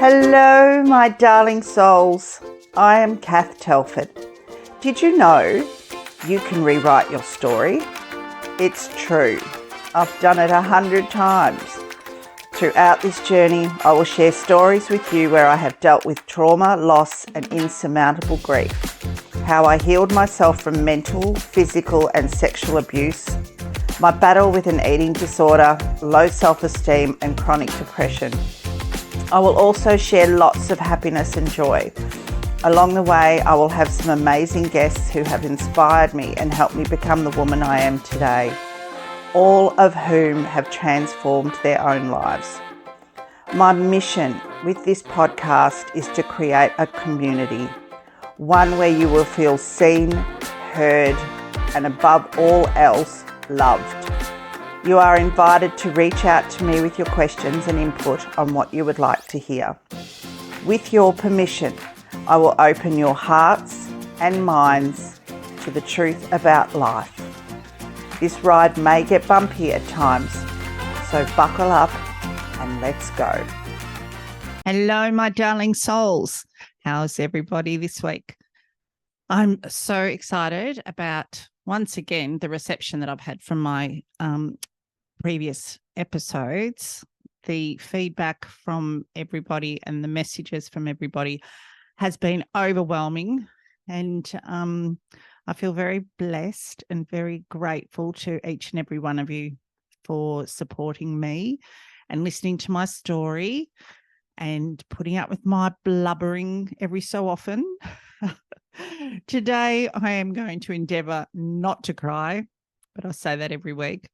Hello, my darling souls. I am Kath Telford. Did you know you can rewrite your story? It's true. I've done it 100 times. Throughout this journey, I will share stories with you where I have dealt with trauma, loss, and insurmountable grief. How I healed myself from mental, physical, and sexual abuse. My battle with an eating disorder, low self-esteem, and chronic depression. I will also share lots of happiness and joy. Along the way, I will have some amazing guests who have inspired me and helped me become the woman I am today, all of whom have transformed their own lives. My mission with this podcast is to create a community, one where you will feel seen, heard, and above all else, loved. You are invited to reach out to me with your questions and input on what you would like to hear. With your permission, I will open your hearts and minds to the truth about life. This ride may get bumpy at times, so buckle up and let's go. Hello, my darling souls. How's everybody this week? I'm so excited about, once again, the reception that I've had from my previous episodes. The feedback from everybody and the messages from everybody has been overwhelming, and I feel very blessed and very grateful to each and every one of you for supporting me and listening to my story and putting up with my blubbering every so often. Today I am going to endeavour not to cry, but I say that every week.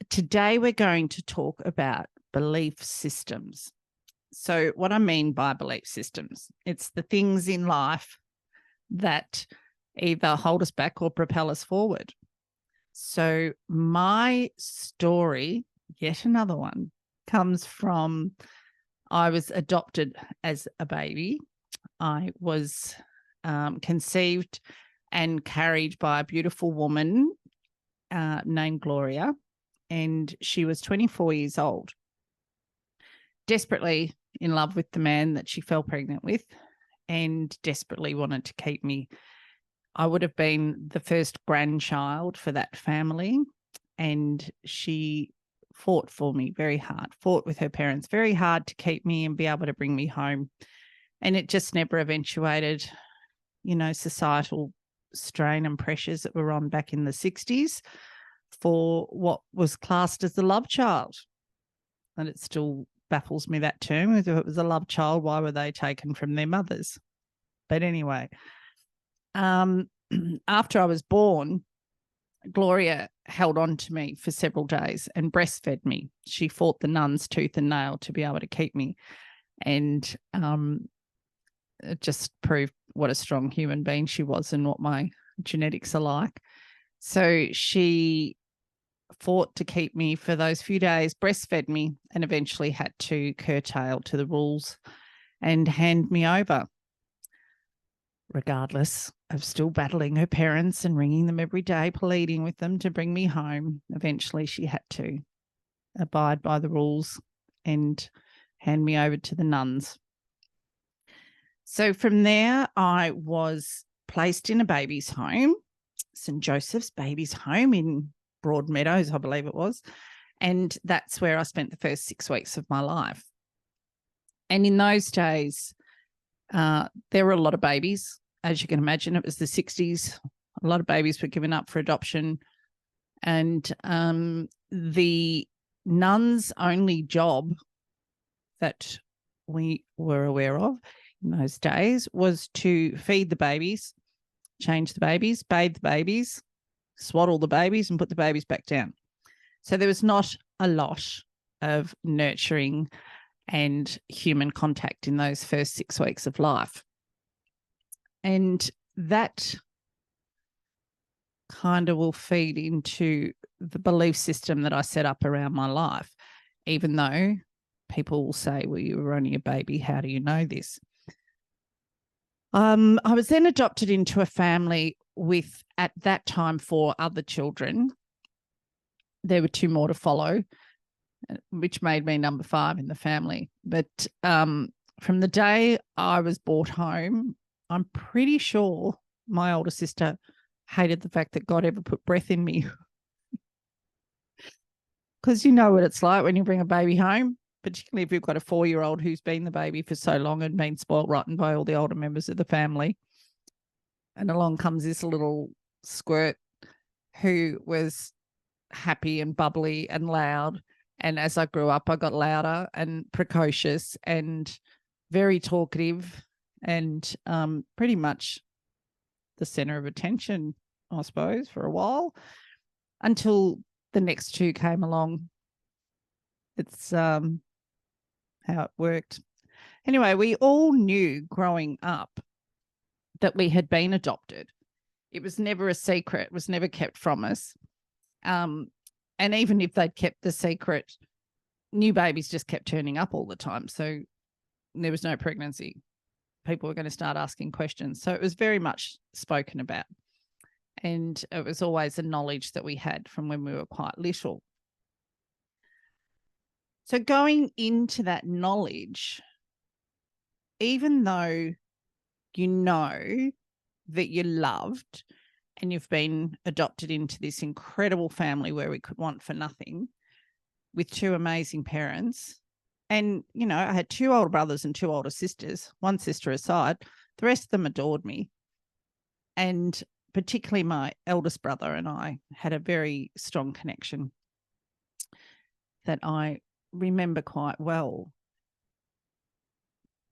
Today we're going to talk about belief systems. So what I mean by belief systems, it's the things in life that either hold us back or propel us forward. So my story, yet another one, comes from I was adopted as a baby. I was conceived and carried by a beautiful woman named Gloria, and she was 24 years old, desperately in love with the man that she fell pregnant with and desperately wanted to keep me. I would have been the first grandchild for that family, and she fought for me very hard, fought with her parents very hard to keep me and be able to bring me home. And it just never eventuated, societal strain and pressures that were on back in the 60s for what was classed as the love child. And it still baffles me, that term. If it was a love child, why were they taken from their mothers? But anyway, after I was born, Gloria held on to me for several days and breastfed me. She fought the nuns tooth and nail to be able to keep me. And it just proved what a strong human being she was and what my genetics are like. So she fought to keep me for those few days, breastfed me, and eventually had to curtail to the rules and hand me over, regardless of still battling her parents and ringing them every day, pleading with them to bring me home. Eventually she had to abide by the rules and hand me over to the nuns. So from there, I was placed in a baby's home, St. Joseph's Baby's Home in Broadmeadows, I believe it was. And that's where I spent the first 6 weeks of my life. And in those days, there were a lot of babies. As you can imagine, it was the 60s. A lot of babies were given up for adoption. And the nuns' only job that we were aware of in those days was to feed the babies, change the babies, bathe the babies, swaddle the babies, and put the babies back down. So there was not a lot of nurturing and human contact in those first 6 weeks of life. And that kind of will feed into the belief system that I set up around my life, even though people will say, well, you were only a baby. How do you know this? I was then adopted into a family with, at that time, 4 other children. There were 2 more to follow. which made me number 5 in the family. But from the day I was brought home, I'm pretty sure my older sister hated the fact that God ever put breath in me. Because you know what it's like when you bring a baby home, particularly if you've got a 4-year-old who's been the baby for so long and been spoiled rotten by all the older members of the family. And along comes this little squirt who was happy and bubbly and loud. And as I grew up, I got louder and precocious and very talkative and pretty much the center of attention, I suppose, for a while, until the next 2 came along. It's how it worked. Anyway, we all knew growing up that we had been adopted. It was never a secret. It was never kept from us. And even if they'd kept the secret, new babies just kept turning up all the time. So there was no pregnancy. People were going to start asking questions. So it was very much spoken about. And it was always a knowledge that we had from when we were quite little. So going into that knowledge, even though you know that you're loved and you've been adopted into this incredible family where we could want for nothing with 2 amazing parents. And, you know, I had 2 older brothers and 2 older sisters, 1 sister aside. The rest of them adored me. And particularly my eldest brother and I had a very strong connection that I remember quite well.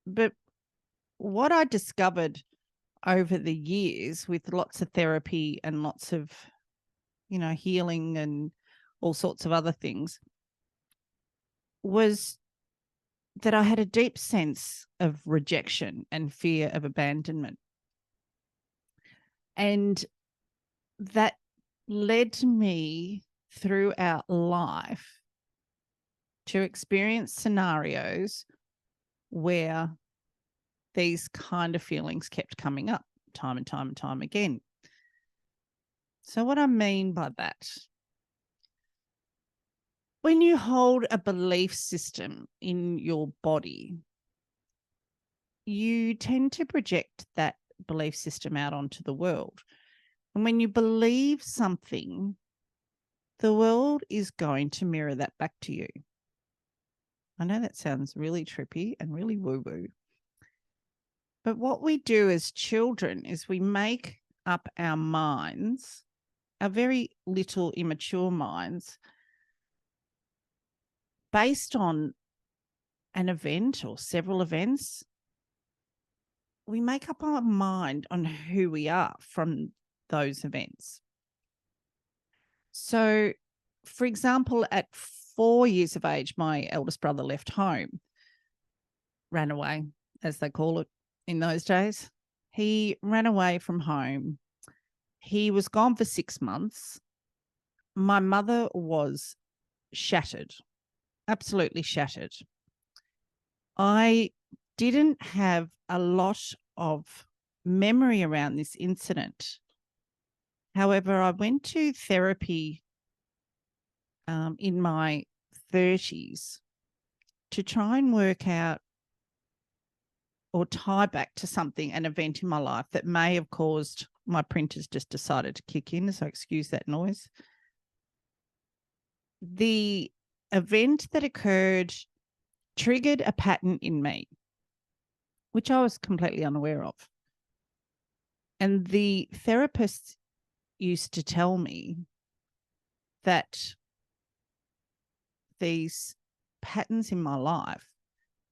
But what I discovered over the years with lots of therapy and lots of, you know, healing and all sorts of other things was that I had a deep sense of rejection and fear of abandonment. And that led me throughout life to experience scenarios where these kind of feelings kept coming up time and time and time again. So what I mean by that, when you hold a belief system in your body, you tend to project that belief system out onto the world. And when you believe something, the world is going to mirror that back to you. I know that sounds really trippy and really woo-woo. But what we do as children is we make up our minds, our very little immature minds, based on an event or several events. We make up our mind on who we are from those events. So, for example, at 4 years of age, my eldest brother left home, ran away, as they call it in those days. He ran away from home. He was gone for 6 months. My mother was shattered, absolutely shattered. I didn't have a lot of memory around this incident. However, I went to therapy in my 30s to try and work out or tie back to something, an event in my life that may have caused my printers just decided to kick in, so excuse that noise. The event that occurred triggered a pattern in me, which I was completely unaware of. And the therapist used to tell me that these patterns in my life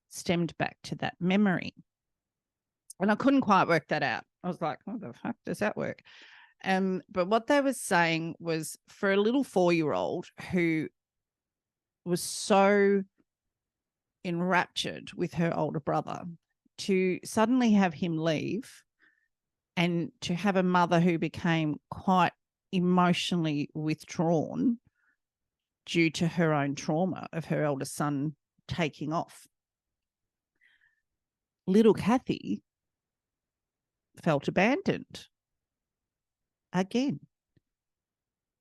stemmed back to that memory. And I couldn't quite work that out. I was like, how the fuck does that work? But what they were saying was, for a little 4-year-old who was so enraptured with her older brother, to suddenly have him leave and to have a mother who became quite emotionally withdrawn due to her own trauma of her eldest son taking off. Little Kathy felt abandoned again.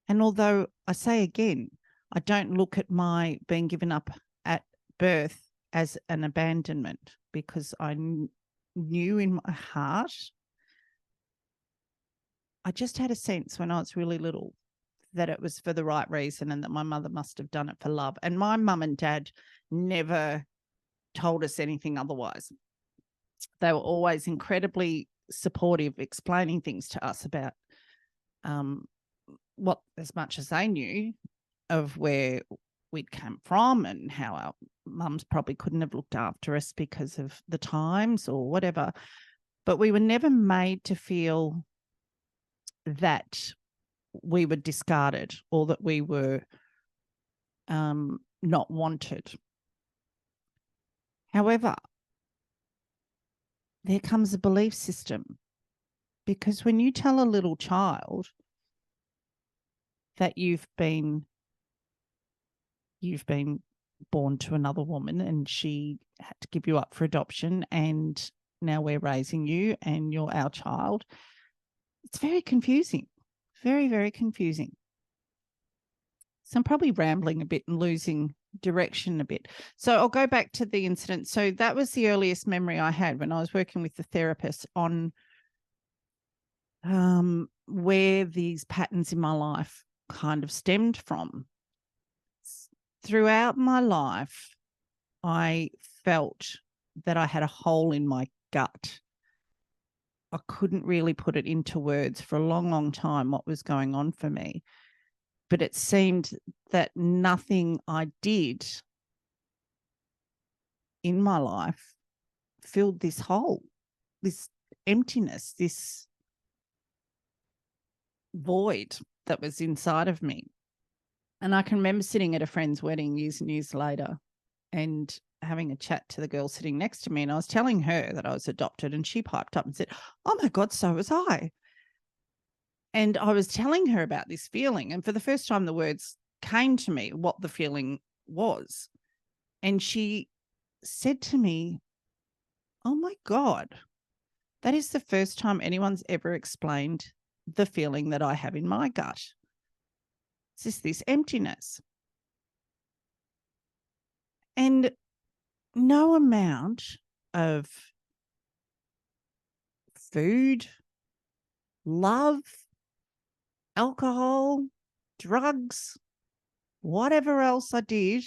And although I say again, I don't look at my being given up at birth as an abandonment, because I knew in my heart, I just had a sense when I was really little that it was for the right reason and that my mother must have done it for love. And my mum and dad never told us anything otherwise. They were always incredibly supportive, explaining things to us about what, as much as they knew, of where we'd come from and how our mums probably couldn't have looked after us because of the times or whatever. But we were never made to feel that we were discarded or that we were not wanted. However, there comes a belief system, because when you tell a little child that you've been born to another woman and she had to give you up for adoption and now we're raising you and you're our child, it's very confusing, very, very confusing. So I'm probably rambling a bit and losing direction a bit. So I'll go back to the incident. So that was the earliest memory I had when I was working with the therapist on where these patterns in my life kind of stemmed from. Throughout my life, I felt that I had a hole in my gut. I couldn't really put it into words for a long, long time what was going on for me. But it seemed that nothing I did in my life filled this hole, this emptiness, this void that was inside of me. And I can remember sitting at a friend's wedding years and years later and having a chat to the girl sitting next to me. And I was telling her that I was adopted, and she piped up and said, "Oh my God, so was I." And I was telling her about this feeling. And for the first time, the words came to me, what the feeling was. And she said to me, "Oh my God, that is the first time anyone's ever explained the feeling that I have in my gut. It's just this emptiness." And no amount of food, love, alcohol, drugs, whatever else I did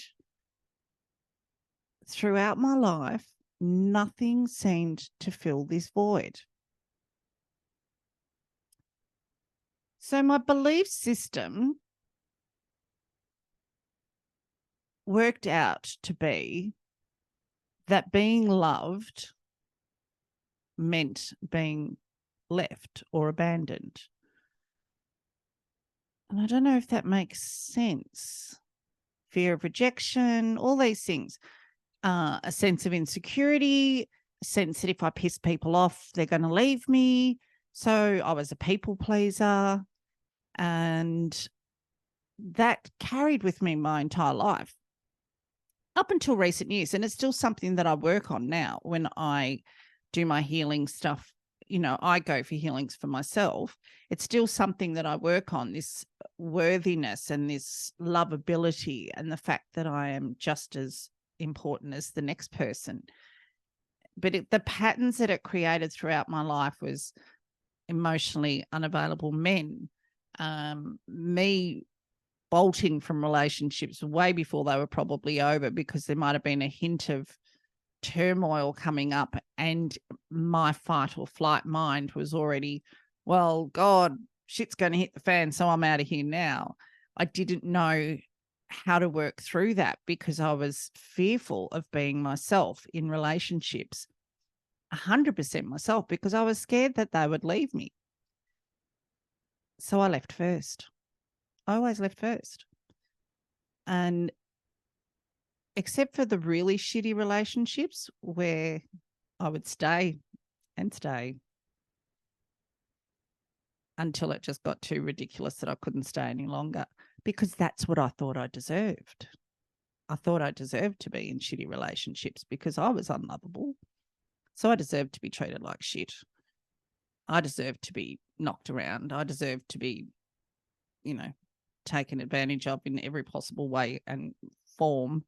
throughout my life, nothing seemed to fill this void. So my belief system worked out to be that being loved meant being left or abandoned. And I don't know if that makes sense. Fear of rejection, all these things. A sense of insecurity, a sense that if I piss people off, they're going to leave me. So I was a people pleaser. And that carried with me my entire life up until recent years. And it's still something that I work on now when I do my healing stuff. You know, I go for healings for myself. It's still something that I work on, this worthiness and this lovability and the fact that I am just as important as the next person. But the patterns that it created throughout my life was emotionally unavailable men, me bolting from relationships way before they were probably over because there might have been a hint of turmoil coming up, and my fight or flight mind was already, well, God, shit's going to hit the fan, so I'm out of here now. I didn't know how to work through that because I was fearful of being myself in relationships, 100% myself, because I was scared that they would leave me. So I left first. I always left first. And except for the really shitty relationships where I would stay and stay until it just got too ridiculous that I couldn't stay any longer, because that's what I thought I deserved. I thought I deserved to be in shitty relationships because I was unlovable. So I deserved to be treated like shit. I deserved to be knocked around. I deserved to be, you know, taken advantage of in every possible way and form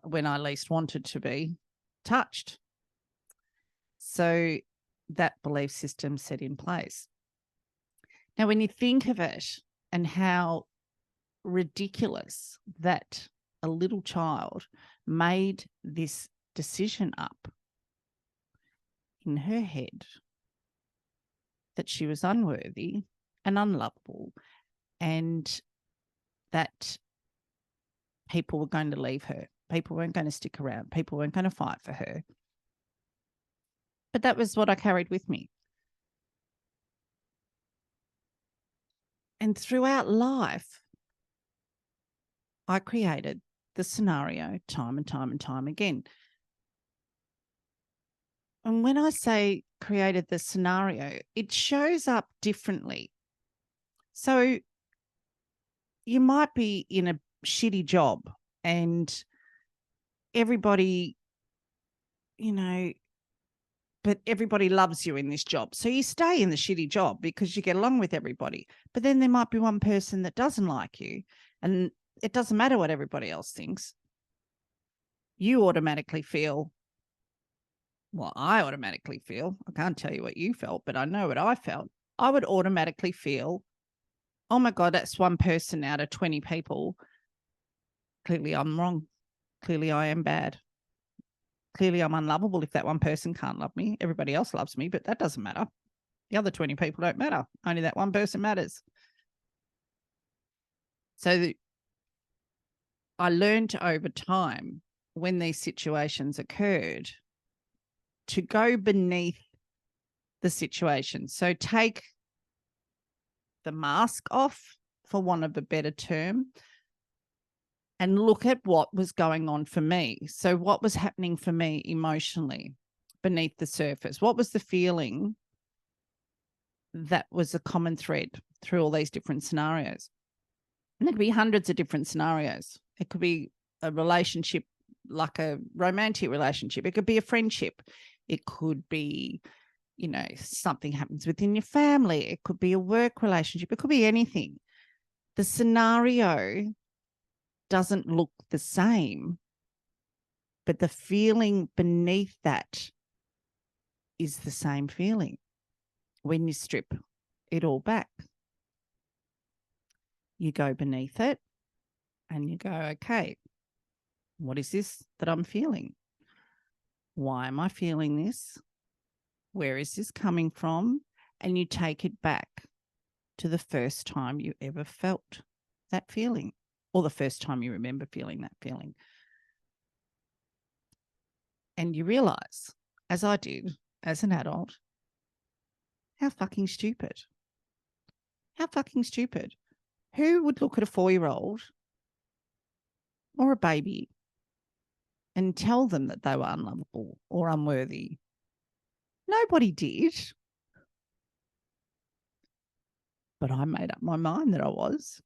when I least wanted to be touched. So that belief system set in place. Now, when you think of it and how ridiculous that a little child made this decision up in her head that she was unworthy and unlovable, and that people were going to leave her, people weren't going to stick around, people weren't going to fight for her. But that was what I carried with me. And throughout life, I created the scenario time and time and time again. And when I say created the scenario, it shows up differently. So you might be in a shitty job and everybody, but everybody loves you in this job. So you stay in the shitty job because you get along with everybody. But then there might be one person that doesn't like you, and it doesn't matter what everybody else thinks. You automatically feel, I automatically feel, I can't tell you what you felt, but I know what I felt. I would automatically feel, oh my God, that's one person out of 20 people. Clearly I'm wrong. Clearly I am bad. Clearly I'm unlovable if that one person can't love me. Everybody else loves me, but that doesn't matter. The other 20 people don't matter. Only that one person matters. So I learned over time, when these situations occurred, to go beneath the situation. So take the mask off, for want of a better term, and look at what was going on for me. So what was happening for me emotionally beneath the surface? What was the feeling that was a common thread through all these different scenarios? And there could be hundreds of different scenarios. It could be a relationship, like a romantic relationship. It could be a friendship. It could be, something happens within your family. It could be a work relationship. It could be anything. The scenario doesn't look the same, but the feeling beneath that is the same feeling when you strip it all back. You go beneath it and you go, okay, what is this that I'm feeling? Why am I feeling this? Where is this coming from? And you take it back to the first time you ever felt that feeling, or the first time you remember feeling that feeling. And you realize, as I did as an adult, how fucking stupid. How fucking stupid. Who would look at a 4-year-old or a baby and tell them that they were unlovable or unworthy? Nobody did. But I made up my mind that I was.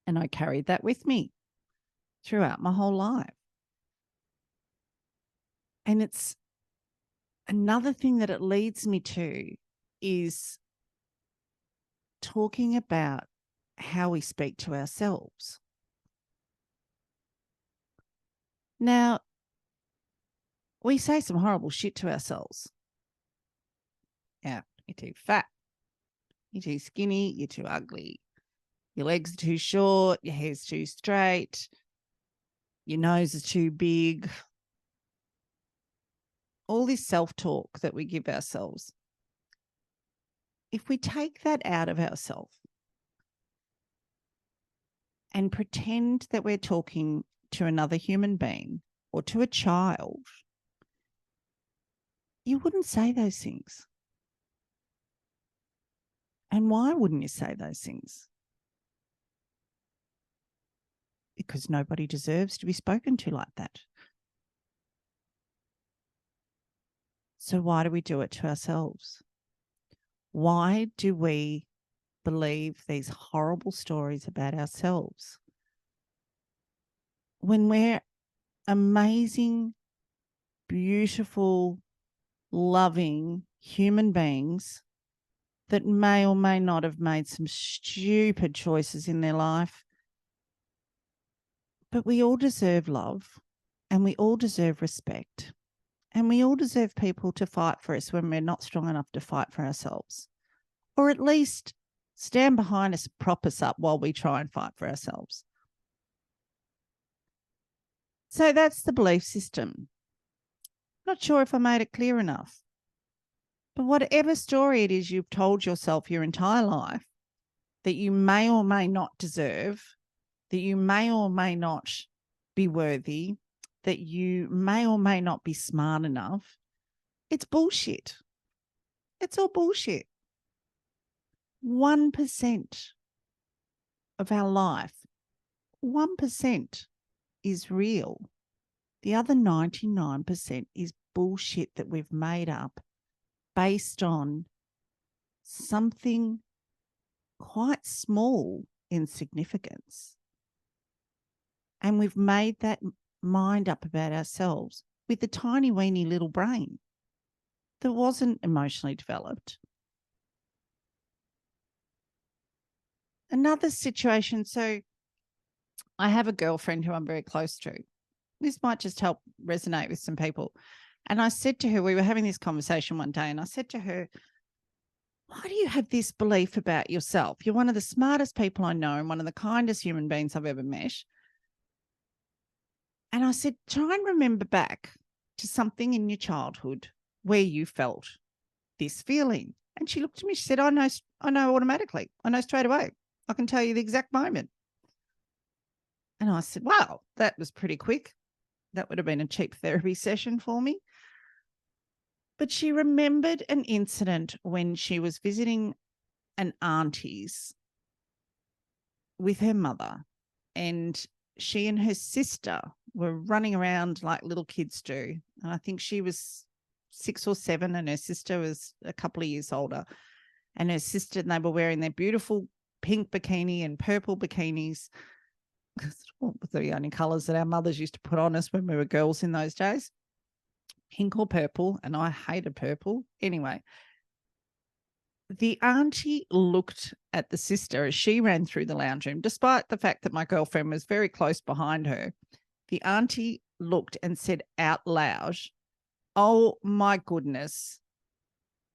And I carried that with me throughout my whole life. And it's another thing that it leads me to is talking about how we speak to ourselves. Now, we say some horrible shit to ourselves. Yeah, you're too fat. You're too skinny. You're too ugly. Your legs are too short. Your hair's too straight. Your nose is too big. All this self-talk that we give ourselves. If we take that out of ourselves and pretend that we're talking to another human being or to a child, you wouldn't say those things. And why wouldn't you say those things? Because nobody deserves to be spoken to like that. So why do we do it to ourselves? Why do we believe these horrible stories about ourselves when we're amazing, beautiful, loving human beings that may or may not have made some stupid choices in their life. But we all deserve love, and we all deserve respect, and we all deserve people to fight for us when we're not strong enough to fight for ourselves, or at least stand behind us, prop us up while we try and fight for ourselves. So that's the belief system. Not sure if I made it clear enough. But whatever story it is you've told yourself your entire life that you may or may not deserve, that you may or may not be worthy, that you may or may not be smart enough, it's bullshit. It's all bullshit. 1% of our life, 1% is real. The other 99% is bullshit that we've made up based on something quite small in significance. And we've made that mind up about ourselves with a tiny weeny little brain that wasn't emotionally developed. Another situation, so I have a girlfriend who I'm very close to. This might just help resonate with some people. And I said to her, we were having this conversation one day, and I said to her, why do you have this belief about yourself? You're one of the smartest people I know and one of the kindest human beings I've ever met. And I said, try and remember back to something in your childhood where you felt this feeling. And she looked at me, she said, I know automatically. I know straight away. I can tell you the exact moment. And I said, wow, that was pretty quick. That would have been a cheap therapy session for me. But she remembered an incident when she was visiting an auntie's with her mother, and she and her sister were running around like little kids do. And I think she was 6 or 7 and her sister was a couple of years older. And her sister, and they were wearing their beautiful pink bikini and purple bikinis. What were the only colours that our mothers used to put on us when we were girls in those days? Pink or purple, and I hated purple. Anyway, the auntie looked at the sister as she ran through the lounge room, despite the fact that my girlfriend was very close behind her. The auntie looked and said out loud, oh my goodness,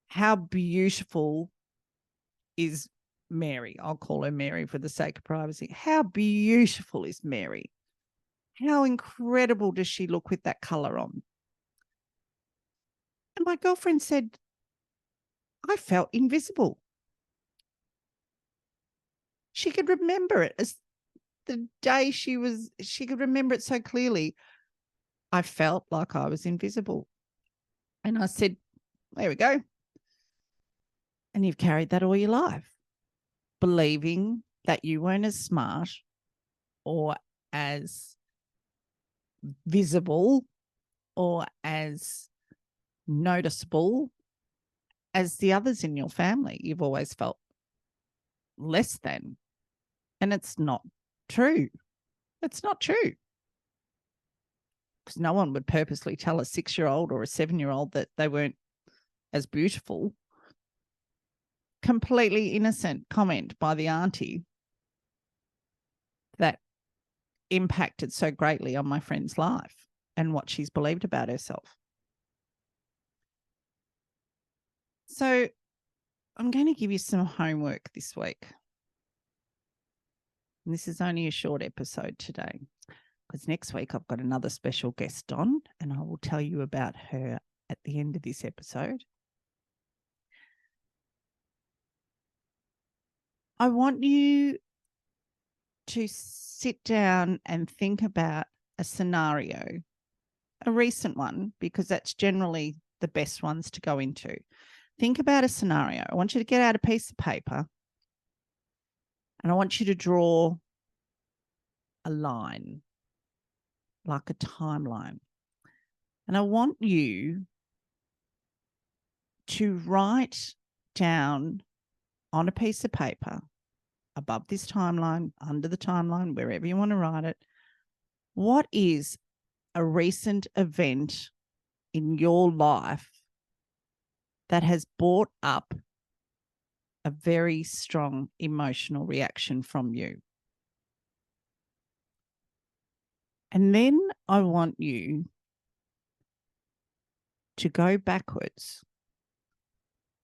how beautiful is Mary? I'll call her Mary for the sake of privacy. How beautiful is Mary? How incredible does she look with that colour on? And my girlfriend said, I felt invisible. She could remember it as the day she could remember it so clearly. I felt like I was invisible. And I said, there we go. And you've carried that all your life, believing that you weren't as smart or as visible or as noticeable as the others in your family. You've always felt less than. And it's not true. It's not true. Because no one would purposely tell a 6-year-old or a 7-year-old that they weren't as beautiful. Completely innocent comment by the auntie that impacted so greatly on my friend's life and what she's believed about herself. So I'm going to give you some homework this week. And this is only a short episode today, because next week I've got another special guest on, and I will tell you about her at the end of this episode. I want you to sit down and think about a scenario, a recent one, because that's generally the best ones to go into. Think about a scenario. I want you to get out a piece of paper and I want you to draw a line, like a timeline. And I want you to write down on a piece of paper, above this timeline, under the timeline, wherever you want to write it, what is a recent event in your life that has brought up a very strong emotional reaction from you. And then I want you to go backwards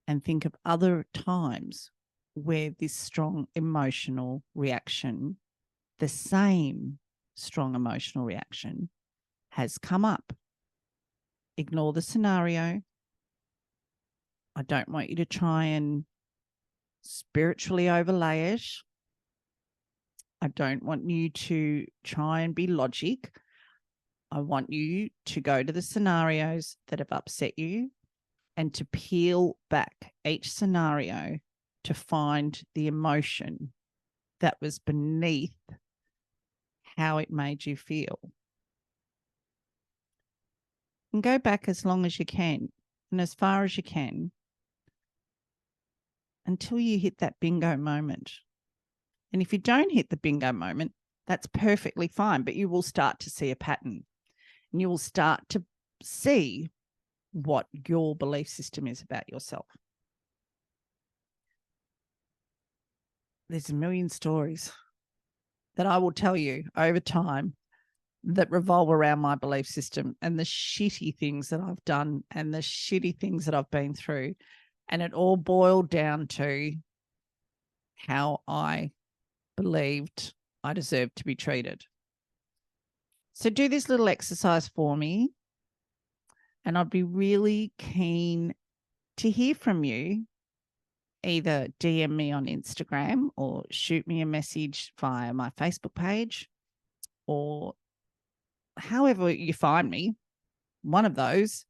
and think of other times where this strong emotional reaction, the same strong emotional reaction, has come up. Ignore the scenario. I don't want you to try and spiritually overlay it. I don't want you to try and be logic. I want you to go to the scenarios that have upset you and to peel back each scenario to find the emotion that was beneath how it made you feel. And go back as long as you can and as far as you can until you hit that bingo moment. And if you don't hit the bingo moment, that's perfectly fine, but you will start to see a pattern and you will start to see what your belief system is about yourself. There's a million stories that I will tell you over time that revolve around my belief system and the shitty things that I've done and the shitty things that I've been through. And it all boiled down to how I believed I deserved to be treated. So do this little exercise for me, and I'd be really keen to hear from you. Either DM me on Instagram or shoot me a message via my Facebook page, or however you find me, one of those.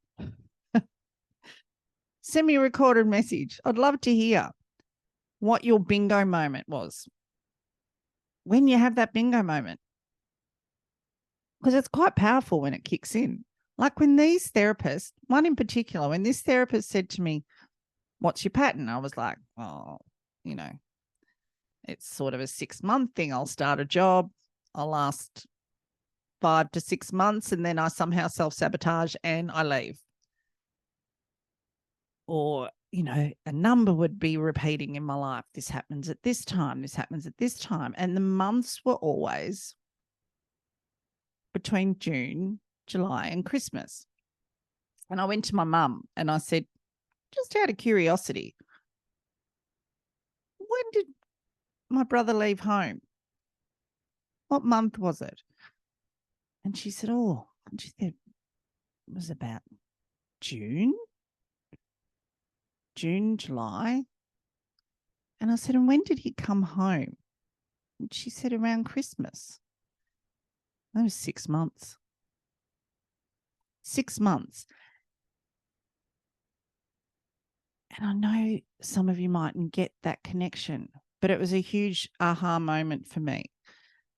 Send me a recorded message. I'd love to hear what your bingo moment was. When you have that bingo moment, because it's quite powerful when it kicks in. Like when these therapists, one in particular, when this therapist said to me, "What's your pattern?" I was like, "Oh, you know, it's sort of a 6-month thing. I'll start a job. I'll last 5 to 6 months and then I somehow self-sabotage and I leave." Or, you know, a number would be repeating in my life. This happens at this time. This happens at this time. And the months were always between June, July, and Christmas. And I went to my mum and I said, just out of curiosity, when did my brother leave home? What month was it? And she said, oh, she said, it was about June, July. And I said, and when did he come home? And she said, around Christmas. That was 6 months. 6 months. And I know some of you mightn't get that connection, but it was a huge aha moment for me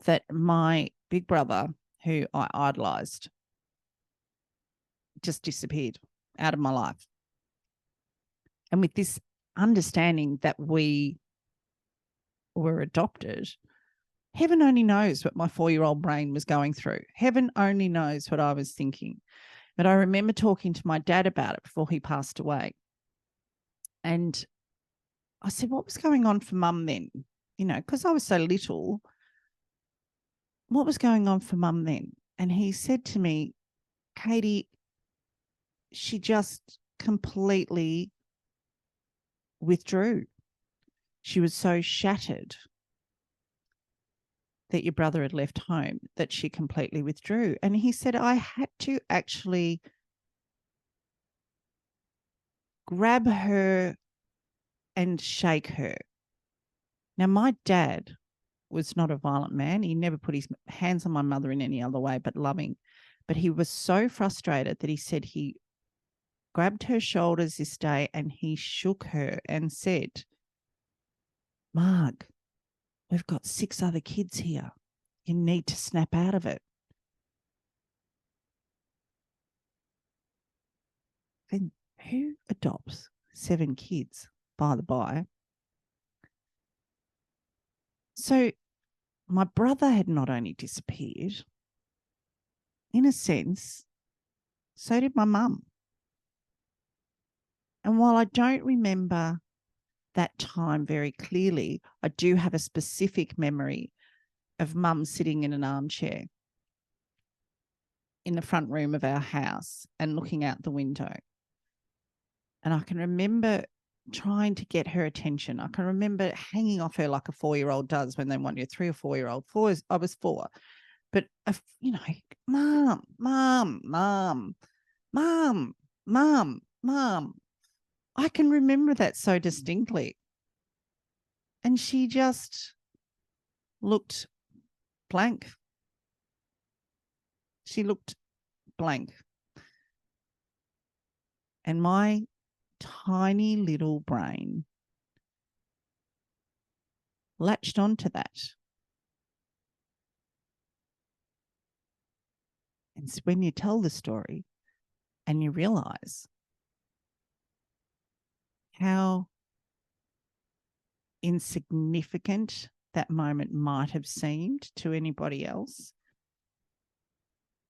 that my big brother, who I idolized, just disappeared out of my life. And with this understanding that we were adopted, heaven only knows what my 4-year-old brain was going through. Heaven only knows what I was thinking. But I remember talking to my dad about it before he passed away. And I said, what was going on for mum then? You know, because I was so little, what was going on for mum then? And he said to me, Katie, she just completely withdrew. She was so shattered that your brother had left home that she completely withdrew. And he said, I had to actually grab her and shake her. Now, my dad was not a violent man. He never put his hands on my mother in any other way but loving. But he was so frustrated that he said he grabbed her shoulders this day and he shook her and said, Marg, we've got 6 other kids here. You need to snap out of it. And who adopts 7 kids, by the by? So my brother had not only disappeared, in a sense, so did my mum. And while I don't remember that time very clearly. I do have a specific memory of Mum sitting in an armchair in the front room of our house and looking out the window. And I can remember trying to get her attention. I can remember hanging off her like a 4-year-old does when they want you, 3 or 4-year-old. I was 4. But, Mum, Mum, Mum, Mum, Mum, Mum. I can remember that so distinctly. And she just looked blank. She looked blank. And my tiny little brain latched onto that. And so when you tell the story and you realize how insignificant that moment might have seemed to anybody else,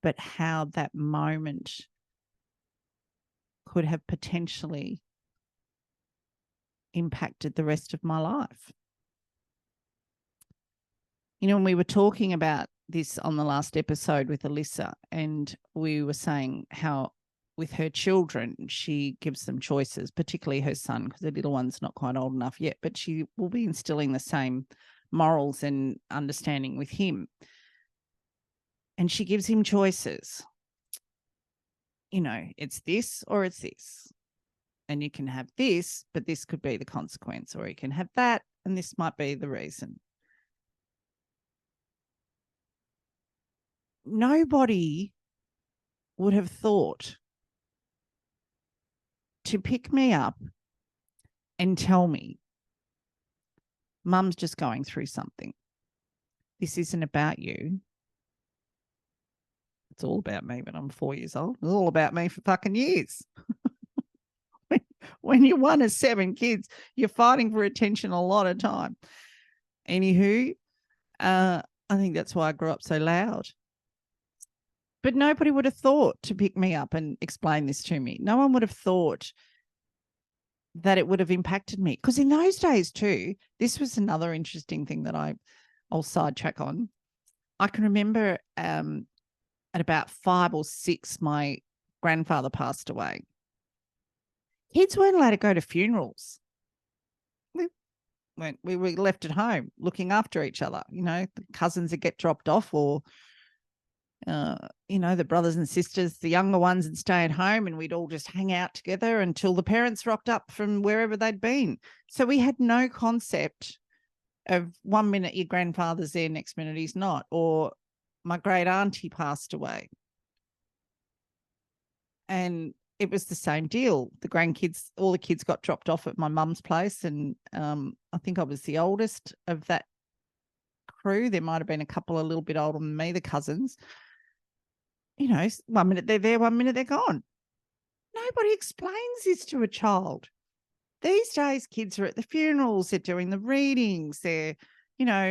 but how that moment could have potentially impacted the rest of my life. When we were talking about this on the last episode with Alyssa, and we were saying how with her children, she gives them choices, particularly her son, because the little one's not quite old enough yet, but she will be instilling the same morals and understanding with him. And she gives him choices. It's this or it's this. And you can have this, but this could be the consequence, or you can have that, and this might be the reason. Nobody would have thought to pick me up and tell me, Mum's just going through something. This isn't about you. It's all about me when I'm 4 years old. It's all about me for fucking years. When you're one of 7 kids, you're fighting for attention a lot of time. Anywho, I think that's why I grew up so loud. But nobody would have thought to pick me up and explain this to me. No one would have thought that it would have impacted me. Because in those days too, this was another interesting thing that I'll sidetrack on. I can remember at about 5 or 6, my grandfather passed away. Kids weren't allowed to go to funerals. We were left at home looking after each other. The cousins would get dropped off, or the brothers and sisters, the younger ones, would stay at home, and we'd all just hang out together until the parents rocked up from wherever they'd been. So we had no concept of 1 minute your grandfather's there, next minute he's not, or my great auntie passed away. And it was the same deal. The grandkids, all the kids got dropped off at my mum's place, and I think I was the oldest of that crew. There might have been a couple a little bit older than me, the cousins. 1 minute they're there, 1 minute they're gone. Nobody explains this to a child. These days, kids are at the funerals, they're doing the readings, they're,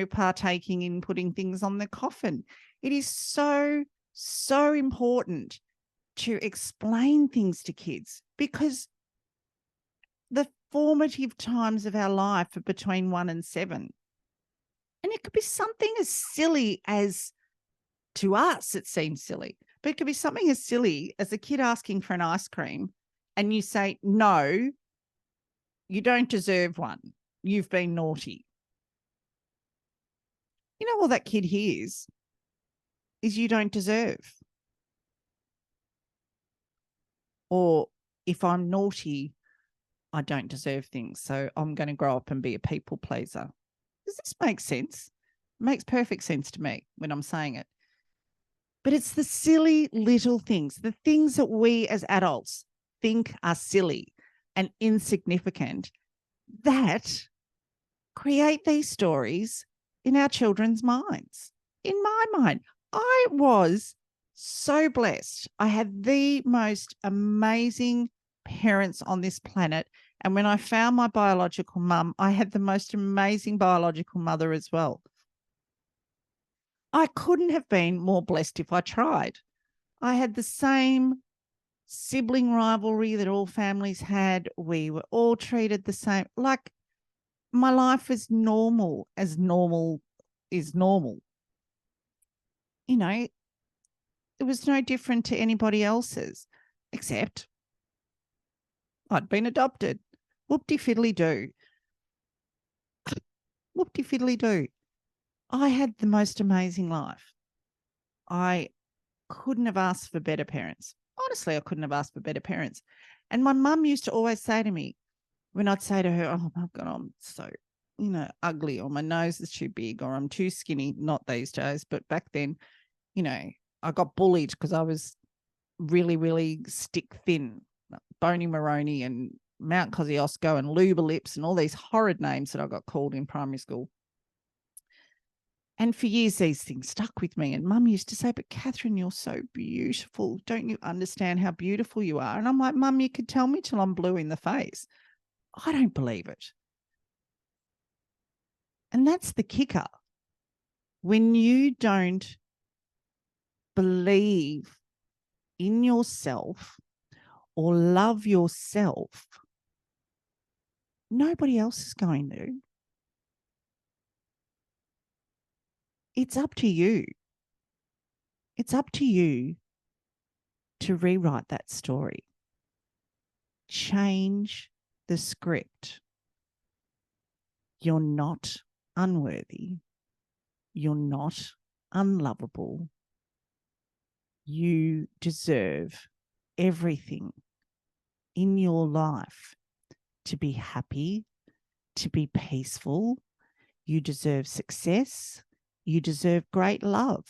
partaking in putting things on the coffin. It is so, so important to explain things to kids, because the formative times of our life are between 1 and 7. And it could be something as silly as, to us, it seems silly, but it could be something as silly as a kid asking for an ice cream and you say, no, you don't deserve one. You've been naughty. All that kid hears is you don't deserve. Or if I'm naughty, I don't deserve things. So I'm going to grow up and be a people pleaser. Does this make sense? It makes perfect sense to me when I'm saying it. But it's the silly little things, the things that we as adults think are silly and insignificant, that create these stories in our children's minds. In my mind, I was so blessed. I had the most amazing parents on this planet. And when I found my biological mum, I had the most amazing biological mother as well. I couldn't have been more blessed if I tried. I had the same sibling rivalry that all families had. We were all treated the same. Like, my life was normal as normal is normal. You know, it was no different to anybody else's, except I'd been adopted. Whoop-de-fiddly-do. Whoop-de-fiddly-do. I had the most amazing life. I couldn't have asked for better parents. Honestly, I couldn't have asked for better parents. And my mum used to always say to me, when I'd say to her, oh my God, I'm so, ugly, or my nose is too big, or I'm too skinny, not these days, but back then, I got bullied because I was really, really stick thin, Bony Maroney and Mount Kosciuszko and Luba Lips and all these horrid names that I got called in primary school. And for years, these things stuck with me. And Mum used to say, but Catherine, you're so beautiful. Don't you understand how beautiful you are? And I'm like, Mum, you could tell me till I'm blue in the face. I don't believe it. And that's the kicker. When you don't believe in yourself or love yourself, nobody else is going to. It's up to you. It's up to you to rewrite that story. Change the script. You're not unworthy. You're not unlovable. You deserve everything in your life to be happy, to be peaceful. You deserve success. You deserve great love.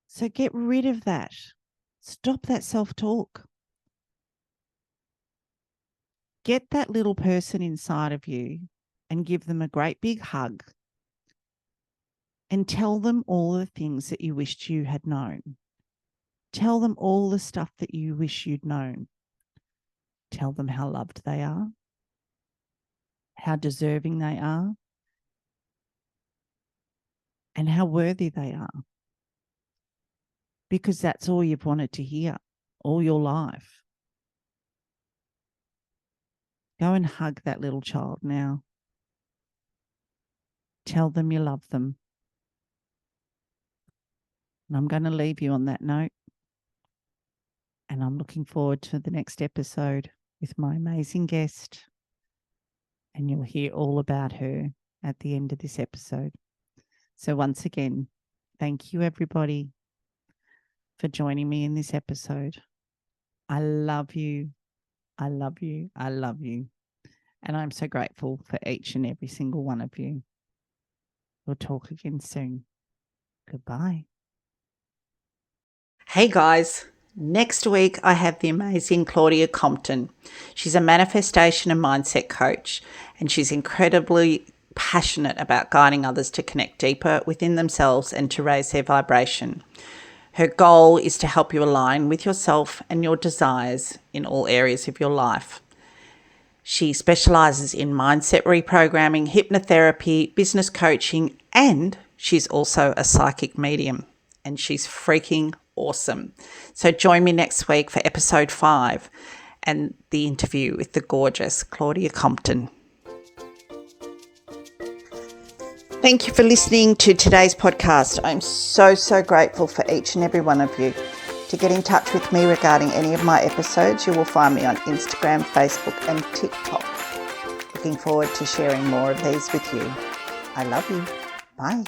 So get rid of that. Stop that self-talk. Get that little person inside of you and give them a great big hug and tell them all the things that you wished you had known. Tell them all the stuff that you wish you'd known. Tell them how loved they are, how deserving they are, and how worthy they are. Because that's all you've wanted to hear all your life. Go and hug that little child now. Tell them you love them. And I'm going to leave you on that note. And I'm looking forward to the next episode with my amazing guest. And you'll hear all about her at the end of this episode. So once again, thank you everybody for joining me in this episode. I love you. I love you. I love you. And I'm so grateful for each and every single one of you. We'll talk again soon. Goodbye. Hey guys, next week I have the amazing Claudia Compton. She's a manifestation and mindset coach, and she's incredibly passionate about guiding others to connect deeper within themselves and to raise their vibration. Her goal is to help you align with yourself and your desires in all areas of your life. She specializes in mindset reprogramming, hypnotherapy, business coaching, and she's also a psychic medium, and she's freaking awesome. So join me next week for episode 5 and the interview with the gorgeous Claudia Compton. Thank you for listening to today's podcast. I'm so grateful for each and every one of you. To get in touch with me regarding any of my episodes, you will find me on Instagram, Facebook and TikTok. Looking forward to sharing more of these with you. I love you. Bye.